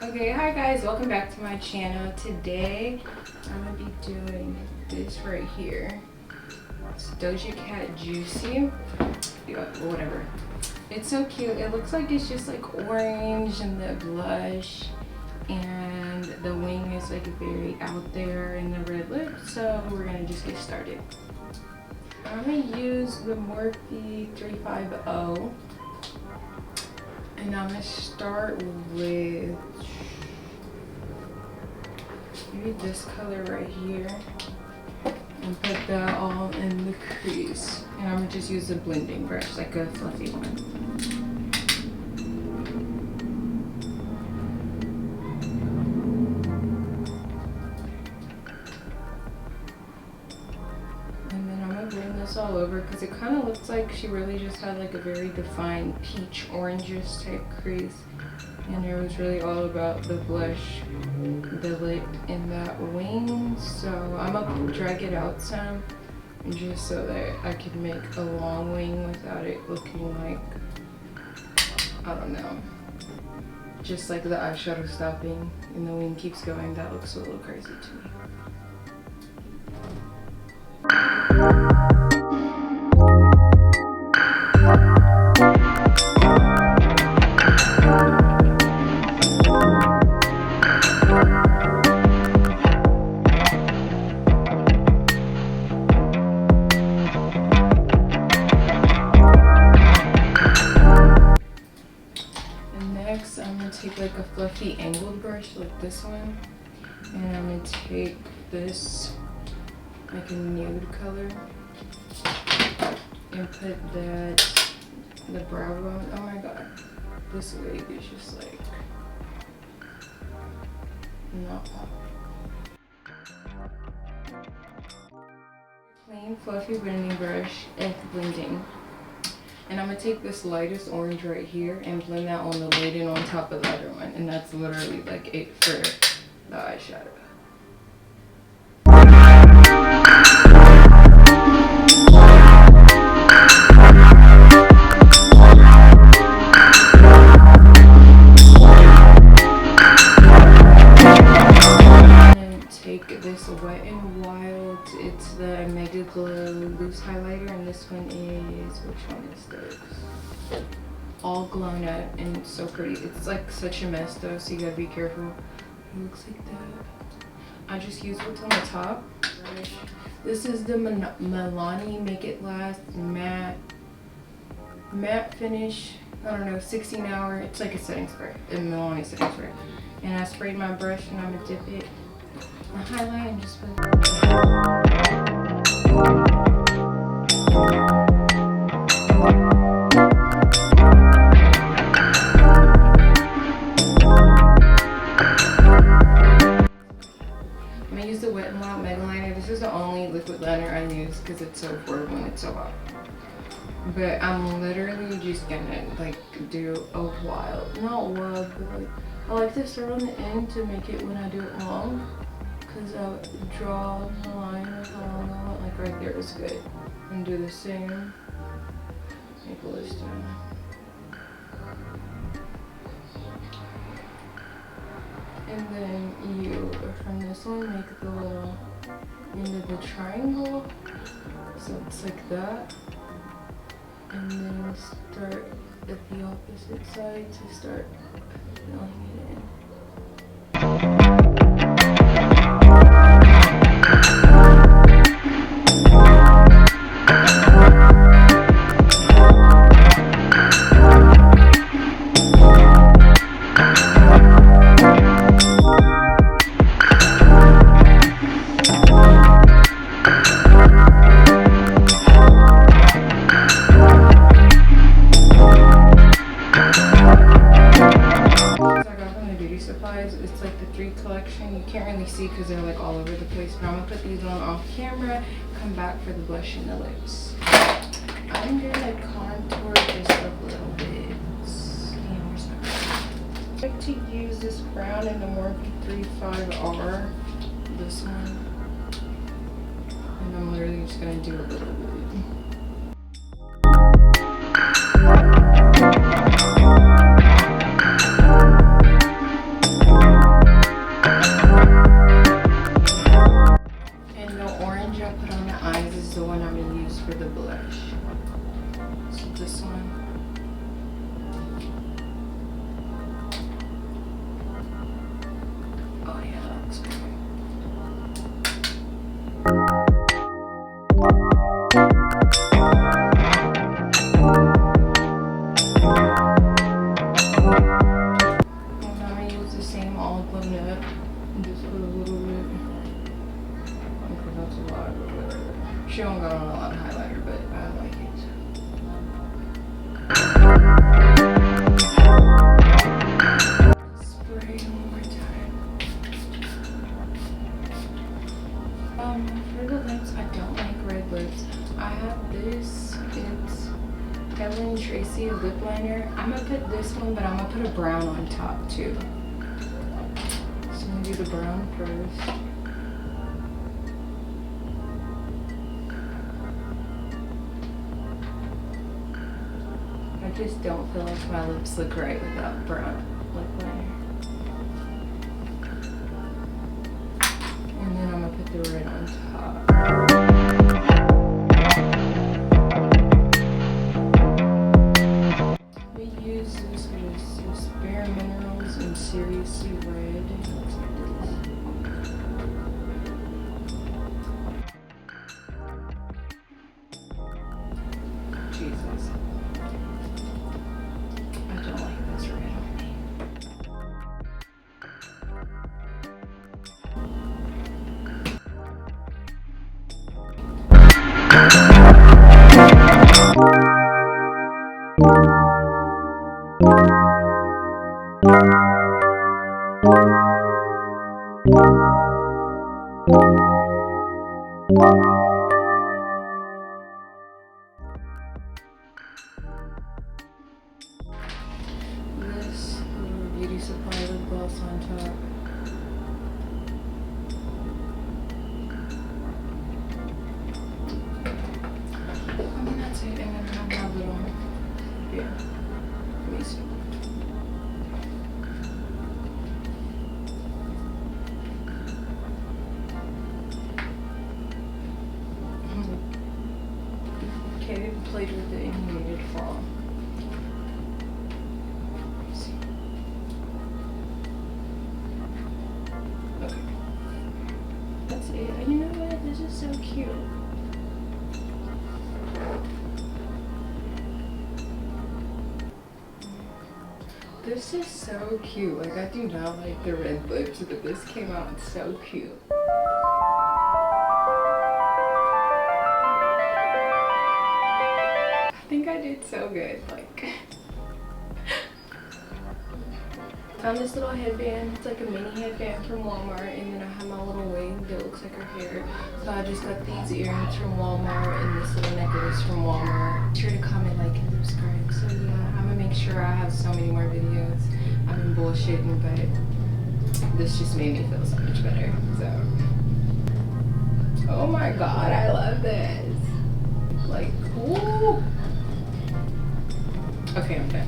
Okay, hi guys, welcome back to my channel. Today I'm gonna be doing this right here. It's Doja Cat Juicy. Yeah, whatever. It's so cute. It looks like it's just like orange and the blush, and the wing is like very out there, and the red lip. So we're gonna just get started. I'm gonna use the Morphe 350. And I'm gonna start with maybe this color right here and put that all in the crease. And I'm gonna just use a blending brush, like a fluffy one. And then I'm gonna blend this all over because it kind of looks like she really just had like a very defined peach oranges type crease. And it was really all about the blush, the lip, and that wing. So I'm gonna drag it out some just so that I can make a long wing without it looking like, I don't know, just like the eyeshadow stopping and the wing keeps going. That looks a little crazy to me. Take like a fluffy angled brush like this one, and I'm gonna take this like a nude color and put that the brow bone. Oh my god, this wig is just like not plain fluffy blending brush and blending. And I'm gonna take this lightest orange right here and blend that on the lid and on top of the other one. And that's literally like it for the eyeshadow. And take this WetNwild, it's the Megaglow loose highlighter, and this one is, which one is this? All Glown up, and it's so pretty. It's like such a mess though, so you gotta be careful. It looks like that. I just use what's on the top. This is the Milani Make It Last matte finish. I don't know, 16 hour. It's like a setting spray, a Milani setting spray. And I sprayed my brush, and I'm gonna dip it. I highlight and just put I'm gonna use the WetNwild Megaliner. This is the only liquid liner I use because it's so affordable and it's so hot. But I'm literally just gonna like do a wild, not wild, but like I like to start on the end to make it when I do it long. Because I'll draw the line of how long I want, like right there is good. And do the same. Make a list down. And then you, from this one, make the little end of the triangle. So it's like that. And then start at the opposite side to start filling it in. It's like the 3 collection. You can't really see because they're like all over the place, but I'm gonna put these on off camera, come back for the blush and the lips. I'm gonna contour just a little bit. I like to use this brown in the Morphe 35R, this one, and I'm literally just gonna do a little bit. She don't got on a lot of highlighter, but I like it. Spray one more time. For the lips, I don't like red lips. I have this. It's Kayla and Tracy lip liner. I'm gonna put this one, but I'm gonna put a brown on top too. So I'm gonna do the brown first. I just don't feel like my lips look right without brown lip liner. And then I'm gonna put the red on top. We use this Bare Minerals and Seriously Red. It looks like this. Jesus. I don't like this red on me. This little Beauty Supply lip gloss on top. That's it, and then I have my little, yeah, waist. Okay, played with the animated fall. Okay. That's it. And you know what? This is so cute. This is so cute. Like, I do not like the red lips, but this came out so cute. I think I did so good. Like, found this little headband. It's like a mini headband from Walmart, and then I have my little wig that looks like her hair. So I just got these earrings from Walmart and this little necklace from Walmart. Be sure to comment, like, and subscribe. So yeah, I'm gonna make sure I have so many more videos. I've been bullshitting, but this just made me feel so much better. So, oh my god, I love this. Like, ooh. Okay, I'm done.